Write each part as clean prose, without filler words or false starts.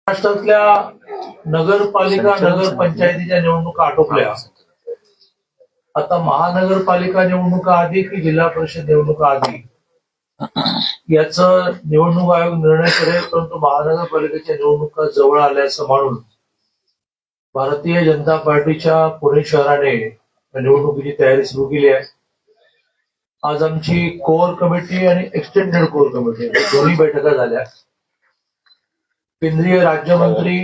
महाराष्ट्रातल्या नगरपालिका नगरपंचायतीच्या निवडणुका आटोपल्या. आता महानगरपालिका निवडणुका आधी की जिल्हा परिषद निवडणुका आधी याचं निवडणूक आयोग निर्णय करेल, परंतु महानगरपालिकेच्या निवडणुका जवळ आल्याचं म्हणून भारतीय जनता पार्टीच्या पुणे शहराने निवडणुकीची तयारी सुरू केली आहे. आज आमची कोर कमिटी आणि एक्सटेंडेड कोर कमिटी दोन्ही बैठका झाल्या. केंद्रीय राज्यमंत्री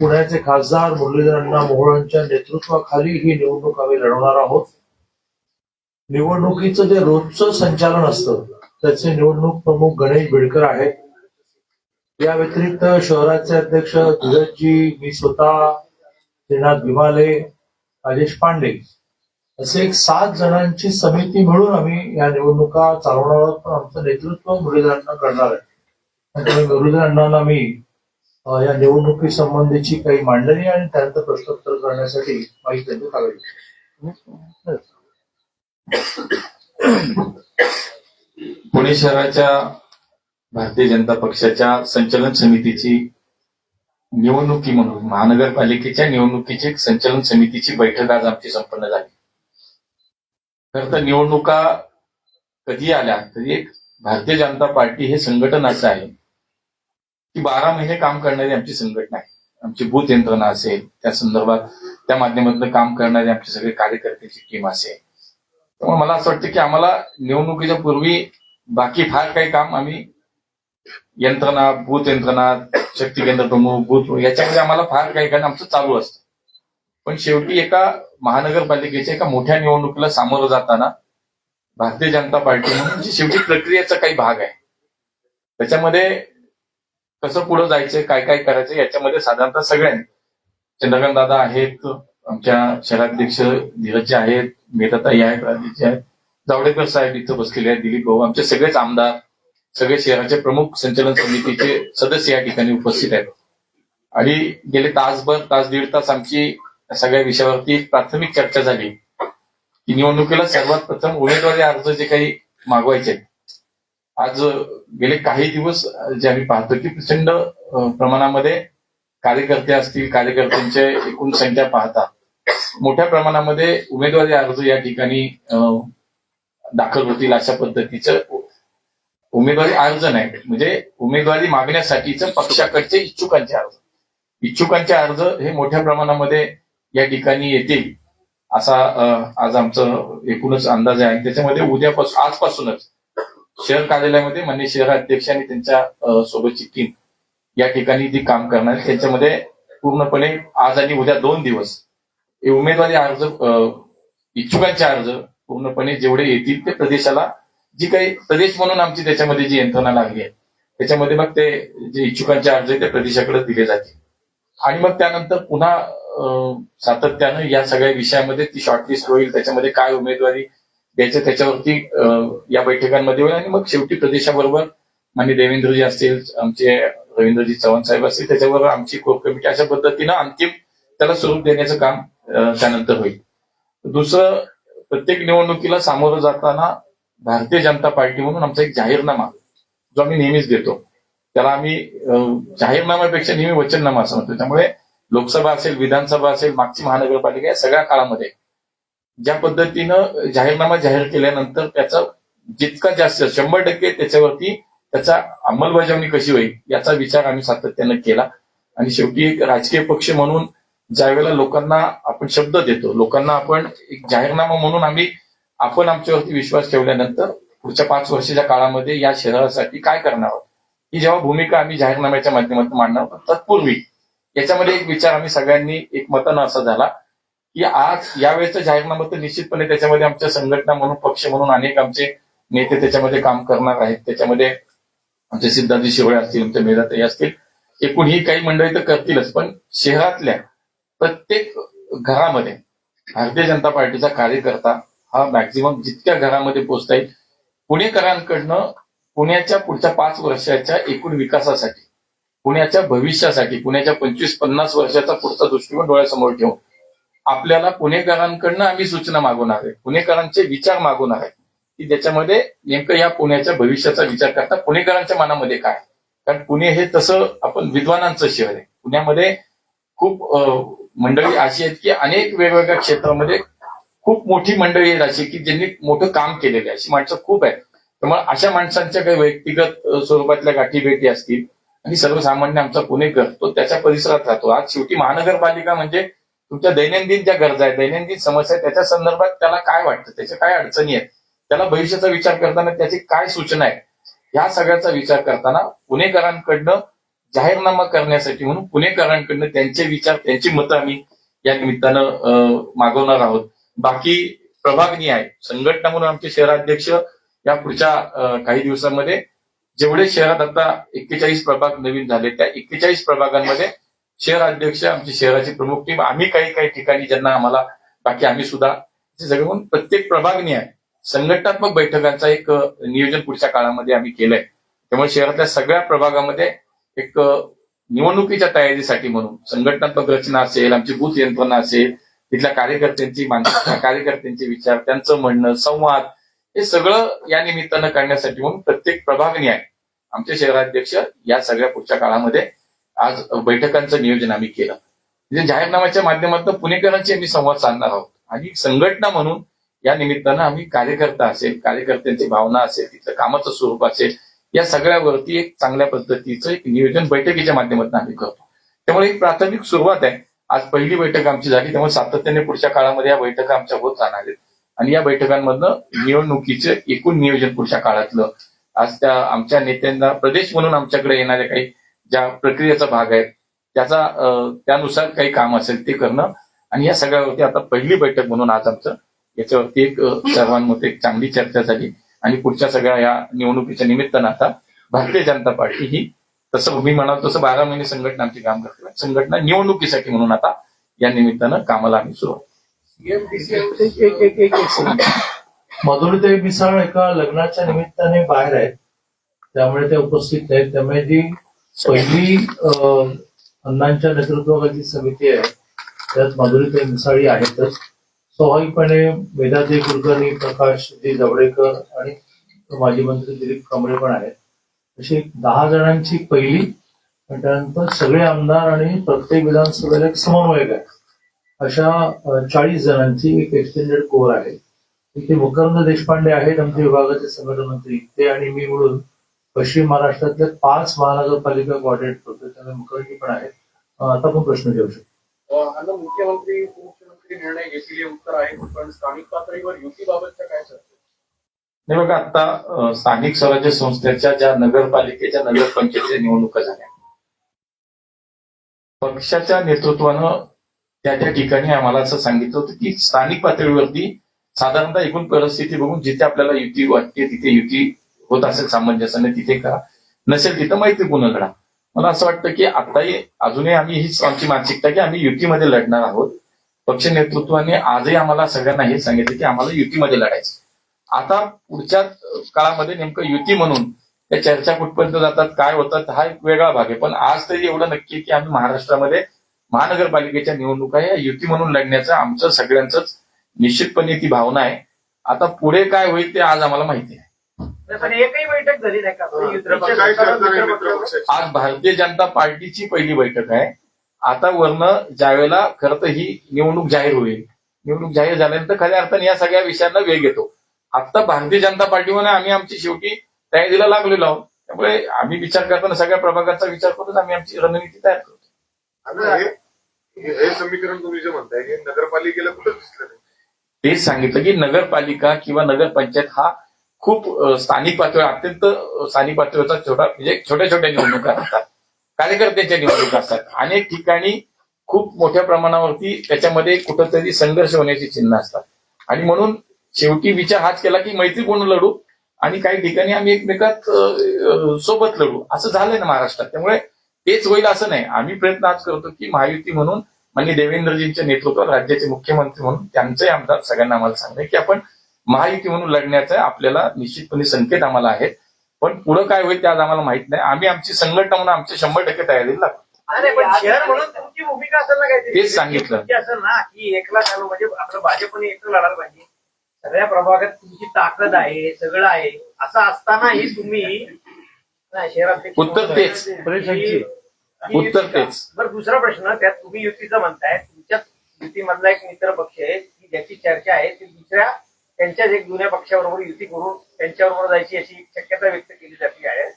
पुण्याचे खासदार मुरलीधर अण्णा मोहोळ यांच्या नेतृत्वाखाली ही निवडणूक आम्ही लढवणार आहोत. निवडणुकीचं जे रोजचं संचालन असतं त्याचे निवडणूक प्रमुख गणेश बिडकर आहेत. या व्यतिरिक्त शहराचे अध्यक्ष धीरजजी, मी स्वतः, श्रीनाथ भिमाले, राजेश पांडे असे एक 7 जणांची समिती मिळून आम्ही या निवडणुका चालवणार आहोत. पण आमचं नेतृत्व मुरलीधर अण्णा करणार आहे. त्यामुळे मुरलीधर अण्णांना मी या निवडणुकी संबंधीची काही मांडणी आणि त्यानंतर प्रश्नोत्तर करण्यासाठी माहिती देण्यात आली. पुणे शहराच्या भारतीय जनता पक्षाच्या संचालन समितीची निवडणुकी म्हणून महानगरपालिकेच्या निवडणुकीची एक संचालन समितीची बैठक आज आमची संपन्न झाली. खरं तर निवडणुका कधी आल्या तरी एक भारतीय जनता पार्टी हे संघटन असं आहे की 12 महिने काम करणारी आमची संघटना आहे. आमची बूथ यंत्रणा असेल, त्या संदर्भात त्या माध्यमातून काम करणारे आमचे सगळे कार्यकर्त्याची टीम असेल. त्यामुळे मला असं वाटतं की आम्हाला निवडणुकीच्या पूर्वी बाकी फार काही काम आम्ही यंत्रणा, बूथ यंत्रणा, शक्ती केंद्र प्रमुख, बूथ याच्यामध्ये आम्हाला फार काही कारण आमचं चालू असतं. पण शेवटी एका महानगरपालिकेच्या एका मोठ्या निवडणुकीला सामोरं जाताना भारतीय जनता पार्टी म्हणून जी शेवटी प्रक्रियेचा काही भाग आहे, त्याच्यामध्ये कसं पुढे जायचं, काय काय करायचं याच्यामध्ये साधारणतः सगळ्यांनी, चंद्रकांत दादा आहेत, आमच्या शहराध्यक्ष धीरजजी आहेत, मेधाताई आहेत, राजेशजी आहेत, जावडेकर साहेब इथं बसलेले आहेत, दिलीप भाऊ, आमचे सगळेच आमदार, सगळे शहराचे प्रमुख संचालन समितीचे सदस्य या ठिकाणी उपस्थित आहेत. आणि गेले तास दीड तास आमची सगळ्या विषयावरती प्राथमिक चर्चा झाली की निवडणुकीला सर्वात प्रथम उमेदवारी अर्ज जे काही मागवायचे आज गेले काही दिवस जे आम्ही पाहतो की प्रचंड प्रमाणामध्ये कार्यकर्ते असतील, कार्यकर्त्यांची एकूण संख्या पाहता मोठ्या प्रमाणामध्ये उमेदवारी अर्ज या ठिकाणी दाखल होतील अशा पद्धतीचं उमेदवारी अर्ज नाही, म्हणजे उमेदवारी मागण्यासाठीचं पक्षाकडचे इच्छुकांचे अर्ज हे मोठ्या प्रमाणामध्ये या ठिकाणी येतील असा आज आमचं एकूणच अंदाज आहे. त्याच्यामध्ये आजपासूनच शहर कार्यालयामध्ये माननीय शहराध्यक्ष आणि त्यांच्या सोबतची टीम या ठिकाणी जी काम करणार आहे त्याच्यामध्ये पूर्णपणे आज आणि उद्या 2 दिवस हे उमेदवारी अर्ज, इच्छुकांचे अर्ज पूर्णपणे जेवढे येतील ते प्रदेशाला, जी काही प्रदेश म्हणून आमची त्याच्यामध्ये जी यंत्रणा लागली आहे त्याच्यामध्ये मग ते जे इच्छुकांचे अर्ज आहे ते प्रदेशाकडे दिले जातील. आणि मग त्यानंतर पुन्हा सातत्यानं या सगळ्या विषयामध्ये ती शॉर्टलिस्ट होईल, त्याच्यामध्ये काय उमेदवारी द्यायचं त्याच्यावरती या बैठकांमध्ये होईल. आणि मग शेवटी प्रदेशाबरोबर माननीय देवेंद्रजी असतील, आमचे रवींद्रजी चव्हाण साहेब असतील, त्याच्याबरोबर आमची कोर कमिटी अशा पद्धतीनं अंतिम त्याला स्वरूप देण्याचं काम त्यानंतर होईल. दुसरं, प्रत्येक निवडणुकीला सामोरं जाताना भारतीय जनता पार्टी म्हणून आमचा एक जाहीरनामा जो आम्ही नेहमीच देतो त्याला आम्ही जाहीरनाम्यापेक्षा नेहमी वचननामा असं म्हणतो. त्यामुळे लोकसभा असेल, विधानसभा असेल, मागची महानगरपालिका या सगळ्या काळामध्ये ज्या पद्धतीनं जाहीरनामा जाहीर केल्यानंतर त्याचा जितका जास्त 100% त्याच्यावरती त्याचा अंमलबजावणी कशी होईल याचा विचार आम्ही सातत्यानं केला. आणि शेवटी एक राजकीय पक्ष म्हणून ज्या वेळेला लोकांना आपण शब्द देतो, लोकांना आपण एक जाहीरनामा म्हणून आपण आमच्यावरती विश्वास ठेवल्यानंतर पुढच्या 5 वर्षाच्या काळामध्ये या शहरासाठी काय करणार आहोत ही जेव्हा भूमिका आम्ही जाहीरनाम्याच्या माध्यमातून मांडणार आहोत, तत्पूर्वी याच्यामध्ये एक विचार आम्ही सगळ्यांनी एकमतानं असा झाला की आज यावेळेचा जाहीरनामा तर निश्चितपणे त्याच्यामध्ये आमच्या संघटना म्हणून, पक्ष म्हणून अनेक आमचे नेते त्याच्यामध्ये काम करणार आहेत. त्याच्यामध्ये आमचे सिद्धार्थजी शिरोळे असतील, आमचे मेधाताई असतील, एकूण ही काही मंडळी तर करतीलच, पण शहरातल्या प्रत्येक घरामध्ये भारतीय जनता पार्टीचा कार्यकर्ता हा मॅक्झिमम जितक्या घरामध्ये पोहोचता येईल पुणेकरांकडनं पुण्याच्या पुढच्या 5 वर्षाच्या एकूण विकासासाठी, पुण्याच्या भविष्यासाठी, पुण्याच्या 25-50 वर्षाचा पुढचा दृष्टिकोन डोळ्यासमोर ठेवून आपल्याला पुणेकरांकडनं आम्ही सूचना मागवणार आहे, पुणेकरांचे विचार मागवणार आहे की ज्याच्यामध्ये नेमकं या पुण्याच्या भविष्याचा विचार करता पुणेकरांच्या मनामध्ये काय, कारण पुणे हे तसं आपण विद्वानांचं शहर आहे. पुण्यामध्ये खूप मंडळी अशी आहेत की अनेक वेगवेगळ्या क्षेत्रामध्ये खूप मोठी मंडळी आहेत अशी की ज्यांनी मोठं काम केलेलं आहे, अशी माणसं खूप आहेत. त्यामुळे अशा माणसांच्या काही व्यक्तिगत स्वरूपातल्या गाठीभेटी असतील आणि सर्वसामान्य आमचा पुणेकर तो त्याच्या परिसरात राहतो. आज शेवटी महानगरपालिका म्हणजे तुमच्या दैनंदिन ज्या गरजा आहेत, दैनंदिन समस्या आहेत, त्याच्या संदर्भात त्याला काय वाटतं, त्याच्या काय अडचणी आहेत, त्याला भविष्याचा विचार करताना त्याची काय सूचना आहेत, ह्या सगळ्याचा विचार करताना पुणेकरांकडनं जाहीरनामा करण्यासाठी म्हणून पुणेकरांकडनं त्यांचे विचार, त्यांची मतं आम्ही या निमित्तानं मागवणार आहोत. बाकी प्रभागनी आहे संघटना म्हणून आमचे शहराध्यक्ष या पुढच्या काही दिवसांमध्ये जेवढे शहरात आता 41 प्रभाग नवीन झाले त्या 41 प्रभागांमध्ये शहराध्यक्ष, आमची शहराची प्रमुख टीम, आम्ही काही ठिकाणी ज्यांना आम्हाला बाकी आम्ही सुद्धा सगळं म्हणून प्रत्येक प्रभागनी आहे संघटनात्मक बैठकांचा एक नियोजन पुढच्या काळामध्ये आम्ही केलंय. त्यामुळे शहरातल्या सगळ्या प्रभागामध्ये एक निवडणुकीच्या तयारीसाठी म्हणून संघटनात्मक रचना असेल, आमची बूथ यंत्रणा असेल, तिथल्या कार्यकर्त्यांची मानसिकता, कार्यकर्त्यांचे विचार, त्यांचं म्हणणं, संवाद, हे सगळं या निमित्तानं करण्यासाठी म्हणून प्रत्येक प्रभागनी आहे आमचे शहराध्यक्ष या सगळ्या पुढच्या काळामध्ये आज बैठकांचं नियोजन आम्ही केलं. म्हणजे जाहीरनाम्याच्या माध्यमातून पुणेकरांशी आम्ही संवाद साधणार आहोत आणि संघटना म्हणून या निमित्तानं आम्ही कार्यकर्ता असेल, कार्यकर्त्यांची भावना असेल, तिथलं कामाचं स्वरूप असेल, या सगळ्यावरती एक चांगल्या पद्धतीचं एक नियोजन बैठकीच्या माध्यमातून आम्ही करतो. त्यामुळे एक प्राथमिक सुरुवात आहे. आज पहिली बैठक आमची झाली, त्यामुळे सातत्याने पुढच्या काळामध्ये या बैठका आमच्या होत राहणार आहेत आणि या बैठकांमधनं निवडणुकीचं एकूण नियोजन पुढच्या काळातलं आज त्या आमच्या नेत्यांना प्रदेश म्हणून आमच्याकडे येणाऱ्या काही ज्या प्रक्रियेचा भाग आहे त्याचा त्यानुसार काही काम असेल ते करणं आणि या सगळ्यावरती आता पहिली बैठक म्हणून आज आमचं याच्यावरती एक सर्वांमध्ये एक चांगली चर्चा झाली आणि पुढच्या सगळ्या या निवडणुकीच्या निमित्तानं आता भारतीय जनता पार्टी ही तसं मी म्हणाल तसं 12 महिने संघटना आमची काम करते. संघटना निवडणुकीसाठी म्हणून आता या निमित्तानं कामाला आम्ही सुरुवात. मधुरदेव मिसाळ एका लग्नाच्या निमित्ताने बाहेर आहेत, त्यामुळे ते उपस्थित आहेत. त्यामुळे जी पहिली अण्णांच्या नेतृत्वाखाली समिती आहे त्यात मधुरदेव मिसाळी आहेतच. स्वाभाविकपणे वेदांती कुलकर्णी, प्रकाश जी जावडेकर आणि माजी मंत्री दिलीप कांबळे पण आहेत. अशी 10 जणांची पहिली, त्यानंतर सगळे आमदार आणि प्रत्येक विधानसभेला एक समन्वयक आहे, अशा 40 जणांची एक एक्सटेंडेड कोर आहे. इथे मुकरंद देशपांडे आहेत आमच्या विभागाचे संघटन मंत्री, ते आणि मी मिळून पश्चिम महाराष्ट्रातल्या 5 महानगरपालिका कोऑर्डिनेट करतो. त्यामुळे मुखर्जी पण आहेत. आता पण प्रश्न घेऊ शकतो. आता मुख्यमंत्री उपमुख्यमंत्री निर्णय घेतील हे उत्तर आहे, पण स्थानिक पातळीवर युतीबाबतच्या काय चर्चा? नाही बघा, आता स्थानिक स्वराज्य संस्थेच्या ज्या नगरपालिकेच्या नगरपंचायतीच्या निवडणुका झाल्या, पक्षाच्या नेतृत्वानं त्या ठिकाणी आम्हाला असं सांगितलं होतं की स्थानिक पातळीवरती साधारणतः एकूण परिस्थिती बघून जिथे आपल्याला युती वाटते तिथे युती होत असेल सामंजस्याने तिथे करा, नसेल तिथं मैत्रीपूर्ण लढा. मला असं वाटतं की आताही अजूनही आम्ही हीच आमची मानसिकता की आम्ही युतीमध्ये लढणार आहोत. पक्ष नेतृत्वाने आजही आम्हाला सगळ्यांना हेच सांगितलं की आम्हाला युतीमध्ये लढायचं. आता पुढच्या काळामध्ये नेमकं युती म्हणून त्या चर्चा कुठपर्यंत जातात, काय होतात, हा एक वेगळा भाग आहे. पण आज तरी एवढं नक्की की आम्ही महाराष्ट्रामध्ये महानगरपालिकेच्या निवडणुका या युती म्हणून लढण्याचं आमचं सगळ्यांचंच निश्चितपणे ती भावना आहे. आता पुढे काय होईल ते आज आम्हाला माहिती आहे. पण एकही बैठक झाली नाही का? आज भारतीय जनता पार्टीची पहिली बैठक आहे. आता वरनं ज्यावेळेला खरं तर ही निवडणूक जाहीर होईल, निवडणूक जाहीर झाल्यानंतर खऱ्या अर्थाने या सगळ्या विषयांना वेग येतो. आता भारतीय जनता पार्टीमध्ये आम्ही आमची शेवटी तयारीला लागलेलो आहोत. त्यामुळे आम्ही विचार करताना सगळ्या प्रभागाचा विचार करून आम्ही आमची रणनीती तयार करतो. हे समीकरण तुम्ही जे म्हणताय हे नगरपालिकेला कुठं दिसलं नाही? तेच सांगितलं की नगरपालिका किंवा नगरपंचायत हा खूप स्थानिक पातळीवर, अत्यंत स्थानिक पातळीवरचा छोटा म्हणजे छोट्या छोट्या निवडणुका असतात, कार्यकर्त्यांच्या निवडणुका असतात. अनेक ठिकाणी खूप मोठ्या प्रमाणावरती त्याच्यामध्ये कुठंतरी संघर्ष होण्याची चिन्ह असतात आणि म्हणून शेवटी विचार हाच केला की मैत्रीपूर्ण लढू आणि काही ठिकाणी आम्ही एकमेकात सोबत लढू, असं झालंय ना महाराष्ट्रात. त्यामुळे तेच होईल असं नाही. आम्ही प्रयत्न आज करतो की महायुती म्हणून माननीय देवेंद्रजींच्या नेतृत्वात राज्याचे मुख्यमंत्री म्हणून त्यांचंही आमदार सगळ्यांना आम्हाला सांगणं की आपण महायुती म्हणून लढण्याचा आपल्याला निश्चितपणे संकेत आम्हाला आहेत. पण पुढं काय होईल ते आज आम्हाला माहित नाही. आम्ही आमची संघटना म्हणून आमच्या 100% तयारीला लागतो. पण शहर म्हणून तुमची भूमिका असेल ना काहीतरी, तेच सांगितलं असेल ना की एकला चालू म्हणजे आपलं भाजपने एकटं लढायला पाहिजे. सगळ्या प्रभागात तुमची ताकद आहे, सगळं आहे, असं असतानाही तुम्ही नाही, शहराध्यक्ष उत्तर तेच. उत्तर तेच. बरं, दुसरा प्रश्न, त्यात तुम्ही युतीचं म्हणताय, तुमच्याच युतीमधला एक मित्र पक्ष आहे की ज्याची चर्चा आहे ती दुसऱ्या त्यांच्याच एक जुन्या पक्षाबरोबर युती करून त्यांच्याबरोबर जायची अशी शक्यता व्यक्त केली जाते आहे.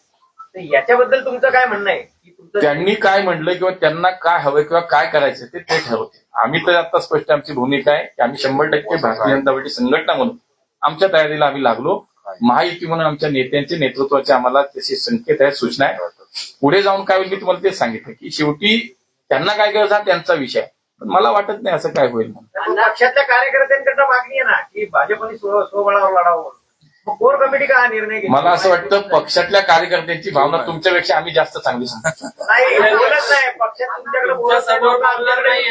तर याच्याबद्दल तुमचं काय म्हणणं आहे की तुमचं त्यांनी काय म्हणलं किंवा त्यांना काय हवं किंवा काय करायचं ते ठरवते. आम्ही तर आता स्पष्ट आमची भूमिका आहे की आम्ही 100% भारतीय जनता पार्टी संघटना म्हणून आमच्या तयारीला आम्ही लागलो. महायुती म्हणून आमच्या नेत्यांचे नेतृत्वाचे आम्हाला तसे संकेत आहेत, सूचना आहे. पुढे जाऊन काय होईल मी तुम्हाला तेच सांगितलं की शेवटी त्यांना काय करायचं हा त्यांचा विषय आहे. पण मला वाटत नाही असं काय होईल म्हणून. पक्षातल्या कार्यकर्त्यांकडनं मागणी आहे ना की भाजपने स्वबळावर लढावं. मग कोर कमिटी का हा निर्णय घेतला? मला असं वाटतं पक्षातल्या कार्यकर्त्यांची भावना तुमच्यापेक्षा आम्ही जास्त चांगली सांगतो. नाही, बोलत नाही. पक्षात तुमच्याकडे बोलत नाही.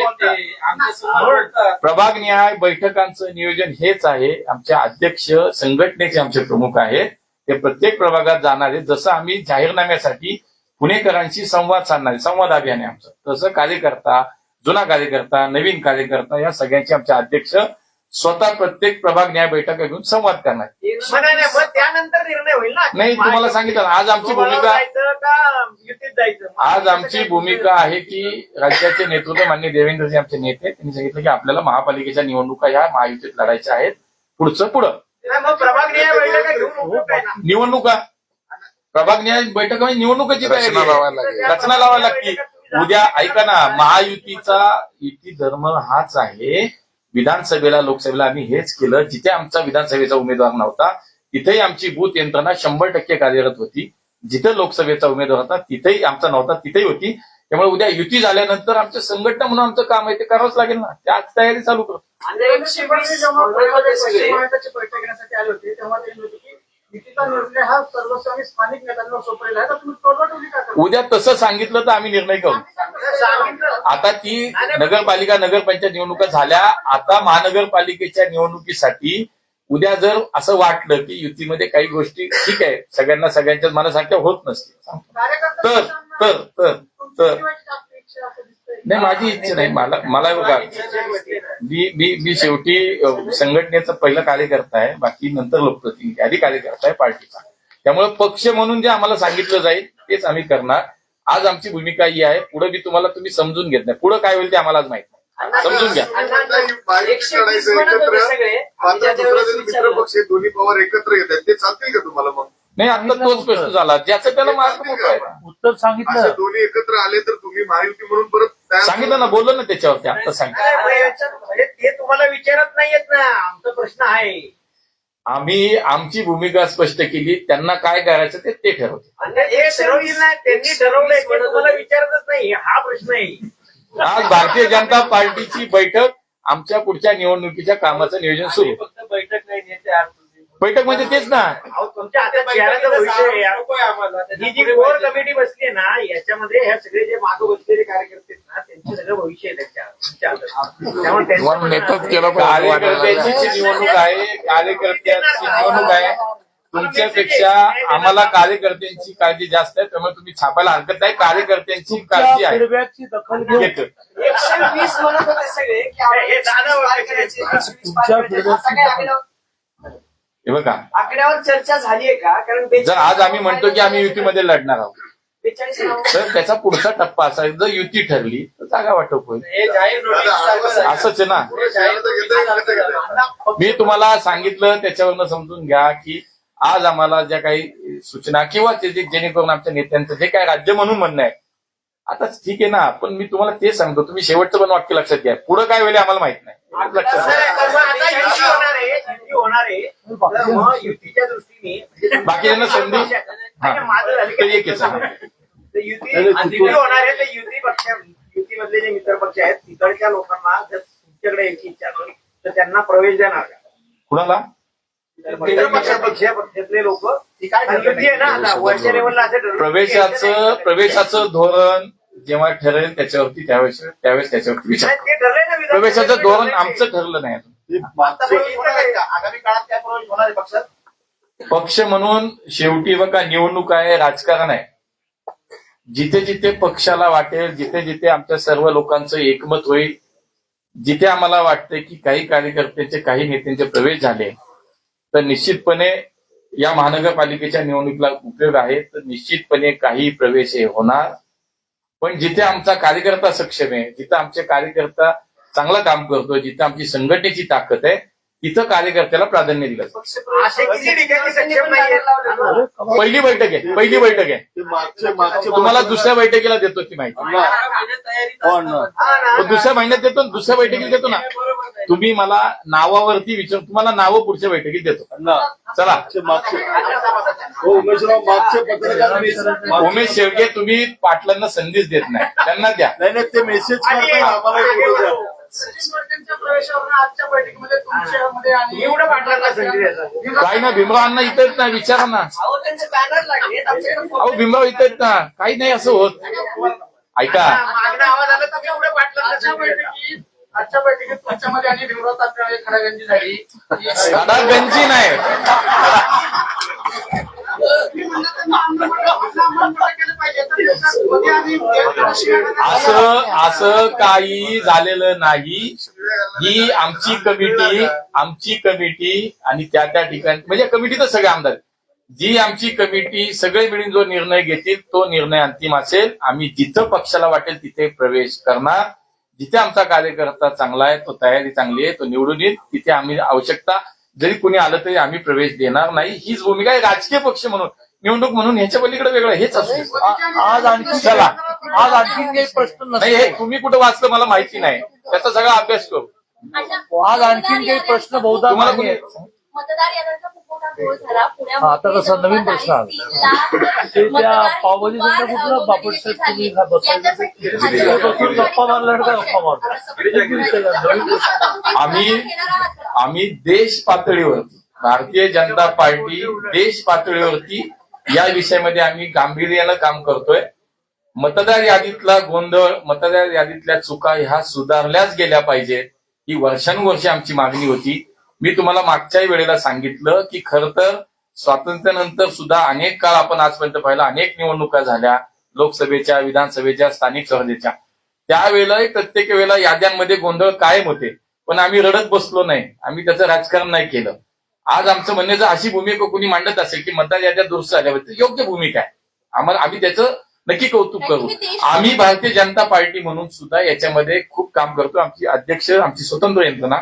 प्रभागनिहाय बैठकांचं नियोजन हेच आहे. आमचे अध्यक्ष संघटनेचे आमचे प्रमुख आहेत, ते प्रत्येक प्रभागात जाणार आहेत. जसं आम्ही जाहीरनाम्यासाठी पुणेकरांशी संवाद साधणार, संवाद अभियान आहे आमचं, तसं कार्यकर्ता, जुना कार्यकर्ता, नवीन कार्यकर्ता या सगळ्यांचे आमचे अध्यक्ष स्वतः प्रत्येक प्रभाग न्याय बैठका घेऊन संवाद करणार. मग त्यानंतर निर्णय होईल ना. नाही, तुम्हाला सांगितलं आज आमची भूमिका जायचं का युतीत जायचं. आज आमची भूमिका आहे की राज्याचे नेतृत्व माननीय देवेंद्रजी आमचे नेते, त्यांनी सांगितलं की आपल्याला महापालिकेच्या निवडणुका ह्या महायुतीत लढायच्या आहेत. पुढं मग प्रभाग न्याय बैठका घेऊन उपयोग काय ना. निवडणुका, प्रभाग न्याय बैठक म्हणजे निवडणुकाची तयारी आहे. रचना लावावी लागते. उद्या ऐका ना, महायुतीचा युती धर्म हाच आहे. विधानसभेला, लोकसभेला आम्ही हेच केलं. जिथे आमचा विधानसभेचा उमेदवार नव्हता तिथेही आमची बूथ यंत्रणा 100% कार्यरत होती. जिथे लोकसभेचा उमेदवार होता तिथेही आमचा नव्हता, तिथेही होती. त्यामुळे उद्या युती झाल्यानंतर आमचं संघटना म्हणून आमचं काम आहे ते करावंच लागेल ना. त्याच तयारी चालू करतो. बैठक घेण्यासाठी आले होते तेव्हा ते म्हणत होते की युतीचा निर्णय हा सर्वस्व आणि स्थानिक नेत्यांवर सोपवलेला आहे. तर तुम्ही टोलवाटोली का करता? उद्या तसं सांगितलं तर आम्ही निर्णय करू. आता ती नगरपालिका, नगरपंचायत निवडणुका झाल्या. आता महानगरपालिकेच्या निवडणुकीसाठी उद्या जर असं वाटलं की युतीमध्ये काही गोष्टी ठीक आहे, सगळ्यांच्याच मनासारख्या होत नसतील, तर नाही, माझी इच्छा नाही. मला बघा, मी शेवटी संघटनेचा पहिला कार्यकर्ता आहे, बाकी नंतर लोकप्रतिनिधी, आधी कार्यकर्ता आहे पार्टीचा. त्यामुळे पक्ष म्हणून जे आम्हाला सांगितलं जाईल तेच आम्ही करणार. आज आमची भूमिका ही आहे. पुढे मी तुम्ही समजून घेत नाही. पुढे काय होईल ते आम्हाला आज माहित नाही. समजून घ्या. मित्र पक्ष दोन्ही पवार एकत्र येत आहेत, ते चालतील का तुम्हाला? मग नाही, आता तोच प्रश्न झाला ज्याचं त्याला मार्ग मोकळा आहे. उत्तर सांगितलं. दोन्ही एकत्र आले तर तुम्ही महायुती म्हणून परत सांगितलं ना, बोललो ना त्याच्यावरती, आता सांगितलं. ते तुम्हाला विचारत नाहीयेत ना. आमचा प्रश्न आहे. आम्ही आमची भूमिका स्पष्ट केली. त्यांना काय करायचं ते ठरवते. हे ठरवली नाही, त्यांनी ठरवलंय ते तुम्हाला विचारतच नाही. हा प्रश्न आहे. आज भारतीय जनता पार्टीची बैठक, आमच्या पुढच्या निवडणुकीच्या कामाचं नियोजन सुरू. फक्त बैठक नाही नेते, बैठक म्हणजे तेच ना. तुमच्या हातात चेहऱ्याचं भविष्य आहे. ही जी कोर कमिटी बसली आहे ना, याच्यामध्ये ह्या सगळे जे मागे बसलेले कार्यकर्ते आहेत ना, त्यांचं सगळं भविष्य आहे तुमच्या हातात. त्यामुळे कार्यकर्त्यांची निवडणूक आहे, कार्यकर्त्यांची निवडणूक आहे. तुमच्यापेक्षा आम्हाला कार्यकर्त्यांची काळजी जास्त आहे, त्यामुळे तुम्ही छापायला हरकत नाही. कार्यकर्त्यांची काळजी आहे. फीडबॅकची दखल घेऊन 120 म्हणत होते सगळे की हे दादा हे बघा, आकड्यावर चर्चा झालीये का? कारण जर आज आम्ही म्हणतो की आम्ही युतीमध्ये लढणार आहोत 42 तर त्याचा पुढचा टप्पा असा, जर युती ठरली तर जागा वाटप होईल. असंच आहे ना. मी तुम्हाला सांगितलं, त्याच्यावरनं समजून घ्या की आज आम्हाला ज्या काही सूचना किंवा जेणेकरून आमच्या नेत्यांचं जे काय राज्य म्हणून म्हणणं आहे, आता ठीक आहे ना. पण मी तुम्हाला तेच सांगतो, तुम्ही शेवटचं पण वाक्य लक्षात घ्या. पुढे काय होईल आम्हाला माहित नाही. लक्षात मग युतीच्या दृष्टीने बाकी त्यांना संधी माझं झालं तर एकच आहे. युती होणार आहे. तर युतीमधले जे मित्र पक्ष आहेत तिकडच्या लोकांना जर तुमच्याकडे यायची इच्छा असेल तर त्यांना प्रवेश देणार का? कुणाला? मित्र पक्षातले लोक युती आहे ना, आता वरच्या लेवलला असं ठरलं. प्रवेशाचं धोरण जेव्हा ठरेल त्याच्यावरती त्यावेळेस त्याच्यावरती विचार. नाही, ते ठरलंय ना विधान प्रवेशाचं धोरण आमचं ठरलं नाही अजून. आगामी काळात त्या प्रवेश होणार आहे पक्षात. पक्ष म्हणून शेवटी बघा, निवडणूक आहे, राजकारण आहे. जिथे जिथे पक्षाला वाटेल, जिथे जिथे आमच्या सर्व लोकांचं एकमत होईल, जिथे आम्हाला वाटतंय की काही कार्यकर्त्यांचे, काही नेत्यांचे प्रवेश झाले, तर निश्चितपणे या महानगरपालिकेच्या निवडणुकीला उपयोग आहे, तर निश्चितपणे काही प्रवेश हे होणार. पण जिथे आमचा कार्यकर्ता सक्षम आहे, जिथे आमचे कार्यकर्ता चांगलं काम करतोय, जिथे आमची संघटनेची ताकद आहे, तिथं कार्यकर्त्याला प्राधान्य दिलं जातं. असे किती ठिकाणी सक्षम नाहीये. पहिली बैठक आहे. ते मागचे तुम्हाला दुसऱ्या बैठकीला देतो ती माहिती. पण दुसऱ्या महिन्यात देतो, दुसऱ्या बैठकीला देतो ना. तुम्ही मला नावावरती विचार, तुम्हाला नावं पुढच्या बैठकीत देतो. चला. उमेशराव मागचे पत्रकार उमेश शेळके, तुम्ही पाटलांना संदेश देत नाही, त्यांना द्या. नाही ते मेसेज करताय आम्हाला. सचिन वर्तेंच्या प्रवेशावरून आजच्या बैठकीमध्ये तुमच्यामध्ये आणि एवढं पाटलांना संधी देतात. काय ना भीमरावांना इथं येत नाही, विचारा ना. अहो त्यांचे बॅनर लागले अहो भीमराव इथं येत ना, काही नाही असं होत. ऐका, मागणं आवाज आला तर एवढं पाटलांना आजच्या संधी देतात. बैठकीत तुमच्यामध्ये आणि भीमराव तात्याळे खडागंजी झाली. गंजी नाही. असं काही झालेलं नाही. ही आमची कमिटी आणि त्या ठिकाणी म्हणजे कमिटी तर सगळे आमदार, जी आमची कमिटी सगळे मिळून जो निर्णय घेतील तो निर्णय अंतिम असेल. आम्ही जिथं पक्षाला वाटेल तिथे प्रवेश करणार. जिथे आमचा कार्यकर्ता चांगला आहे, तो तयारी चांगली आहे, तो निवडून येईल, तिथे आम्ही आवश्यकता जरी कोणी आलं तरी आम्ही प्रवेश देणार नाही. हीच भूमिका आहे. राजकीय पक्ष म्हणून, निवडणूक म्हणून ह्याच्या पलीकडे वेगळं हेच असू. आज आणखी काही प्रश्न नाही, हे तुम्ही कुठं वाचलं मला माहिती नाही, त्याचा सगळा अभ्यास करू. आज आणखीन काही प्रश्न बहुधा तुम्हाला नाही. मतदार याद्यांचा खूप मोठा घोळ झाला. आता कसं नवीन प्रश्न आला. ते त्या पावभाजी सेंटर कुठलं बापटशेठ तुम्ही बसून गप्पा मारल्या का गप्पा मारतो. आम्ही देश पातळीवरती, भारतीय जनता पार्टी देश पातळीवरती या विषयामध्ये आम्ही गांभीर्यानं काम करतोय. मतदार यादीतला गोंधळ, मतदार यादीतल्या चुका ह्या सुधारल्याच गेल्या पाहिजेत. ही वर्षानुवर्षे आमची मागणी होती. मी तुम्हाला मागच्याही वेळेला सांगितलं की खरं तर स्वातंत्र्यानंतर सुद्धा अनेक काळ आपण आजपर्यंत पाहिला, अनेक निवडणुका झाल्या, लोकसभेच्या, विधानसभेच्या, स्थानिक स्वराज्याच्या. त्यावेळेला प्रत्येक वेळेला याद्यांमध्ये गोंधळ कायम होते, पण आम्ही रडत बसलो नाही, आम्ही त्याचं राजकारण नाही केलं. आज आमचं म्हणणं जर अशी भूमिका कोणी मांडत असेल की मतदार याद्या दुरुस्त झाल्याबद्दल योग्य भूमिका आहे, आम्ही त्याचं नक्की कौतुक करू. आम्ही भारतीय जनता पार्टी म्हणून सुद्धा याच्यामध्ये खूप काम करतो. आमची अध्यक्ष, आमची स्वतंत्र यंत्रणा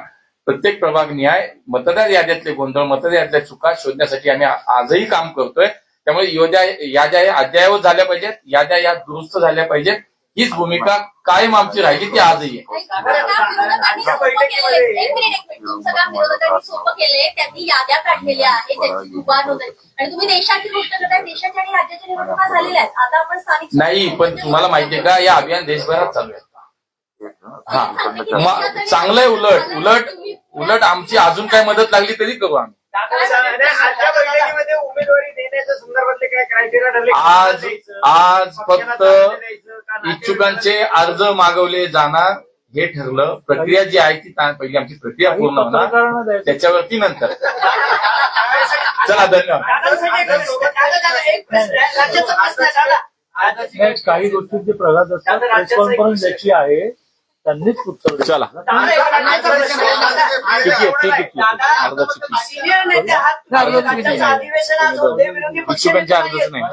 प्रत्येक प्रभाग न्याय, मतदार याद्यातले गोंधळ, मतदार याद्यातल्या चुका शोधण्यासाठी आम्ही आजही काम करतोय. त्यामुळे याद्या अद्ययावत झाल्या पाहिजेत, याद्या या दुरुस्त झाल्या पाहिजेत. हीच भूमिका कायम आमची राहिली, ती आजही आहे. तुमचं काम विरोधकांनी सोपं केलंय, त्यांनी याद्या काढलेल्या आहेत, त्यांची दुकान होत आहे आणि तुम्ही देशाची गोष्ट करताय. देशाच्या आणि राज्याच्या निवडणुका झालेल्या आहेत. आता आपण स्थानिक नाही, पण तुम्हाला माहितीये का, या अभियान देशभरात चालू आहे. चांगलंय. उलट आमची अजून काय मदत लागली तरी करू आम्ही. आजच्या बैठकीमध्ये उमेदवारी देण्याच्या संदर्भातले काय क्रायटेरिया ठरले? आज फक्त इच्छुकांचे अर्ज मागवले जाणार हे ठरलं. प्रक्रिया जी आहे ती पहिली आमची प्रक्रिया पूर्ण होणार, त्याच्यावरती नंतर. चला, धन्यवाद. काही गोष्टींची प्रगत असतात, प्रेस कॉन्फरन्स ज्याची आहे त्यांनीच उत्तर दिलं. चला, अर्धा चुकी. इच्छुकांचे अर्जच नाही,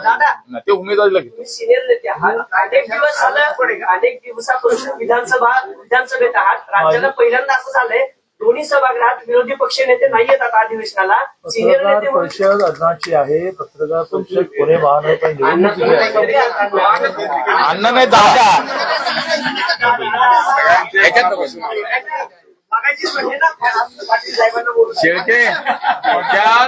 ते उमेदवारीला घेतो. सिनियर नेते आहात, अनेक दिवस झालं, अनेक दिवसापासून विधानसभेत आहात. राज्याला पहिल्यांदा असं झालंय दोन्ही सभागृहात विरोधी पक्ष नेते नाही येतात अधिवेशनाला. सिनियर पत्रकार नेते परिषद अण्णाची आहे. पत्रकार परिषद पुणे महानगरपालिका निवडणुकीची आहे. अण्णा नाही, दादा. मागायचीच म्हणजे ना पाटील साहेबांना बोलू शेळके त्या